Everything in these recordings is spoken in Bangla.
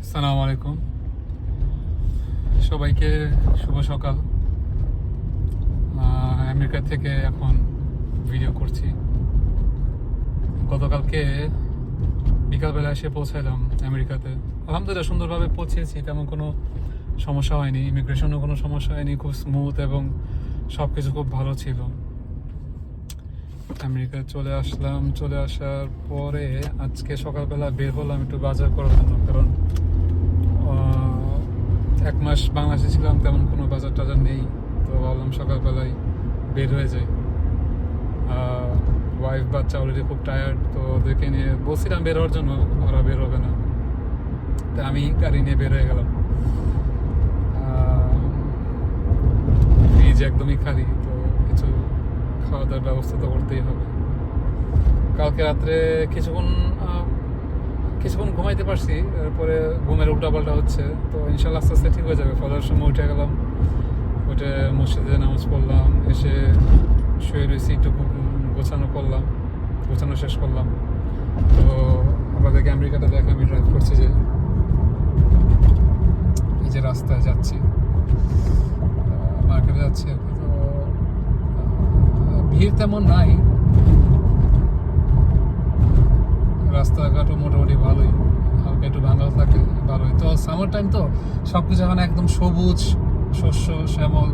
আসসালামু আলাইকুম, সবাইকে শুভ সকাল। আমেরিকা থেকে এখন ভিডিও করছি। গতকালকে বিকালবেলা এসে পৌঁছালাম আমেরিকাতে। আলহামদুলিল্লাহ সুন্দরভাবে পৌঁছেছি, তেমন কোনো সমস্যা হয়নি, ইমিগ্রেশনও কোনো সমস্যা হয়নি, খুব স্মুথ এবং সব কিছু খুব ভালো ছিল। আমেরিকায় চলে আসলাম। চলে আসার পরে আজকে সকালবেলা বের হলাম একটু বাজার করার জন্য, কারণ এক মাস বাংলাদেশে ছিলাম, তেমন কোনো বাজার টাজার নেই। তো ভাবলাম সকালবেলায় বের হয়ে যাই। ওয়াইফ বাচ্চা অলরেডি খুব টায়ার্ড, তো ওদেরকে নিয়ে বলছিলাম বের হওয়ার জন্য, ওরা বের হবে না, তাই আমি গাড়ি নিয়ে বের হয়ে গেলাম। ফ্রিজ একদমই খালি, তো কিছু খাওয়া দাওয়ার ব্যবস্থা তো করতেই হবে। কালকে রাত্রে কিছুক্ষণ ঘুমাইতে পারছি, এরপরে ঘুমের উল্টাপাল্টা হচ্ছে, তো ইনশাল্লাহ আস্তে আস্তে ঠিক হয়ে যাবে। ফজরের সময় উঠে গেলাম, উঠে মসজিদে নামাজ পড়লাম, এসে শুয়ে রয়েছি, একটু গোছানো শেষ করলাম। তো আপনাদেরকে আমেরিকাটা দেখে আমি ড্রাইভ করছি, যে এই যে রাস্তায় যাচ্ছি, মার্কেটে যাচ্ছি আর কি। তো ভিড় তেমন নাই, রাস্তাঘাটও মোটামুটি ভালোই, হালকা একটু ভাঙা থাকে, ভালোই। তো সামার টাইম তো সবকিছু এখন একদম সবুজ, শস্য শ্যামল,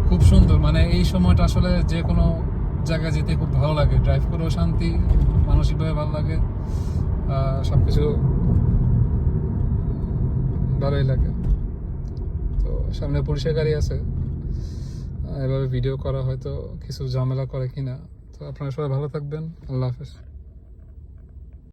খুব সুন্দর। মানে এই সময়টা আসলে যে কোনো জায়গায় যেতে খুব ভালো লাগে, ড্রাইভ করেও শান্তি, মানসিকভাবে ভালো লাগে, সবকিছু ভালোই লাগে। তো সামনে পুলিশের গাড়ি আছে, এভাবে ভিডিও করা হয়তো কিছু ঝামেলা করে কিনা। তো আপনারা সবাই ভালো থাকবেন, আল্লাহ হাফেজ।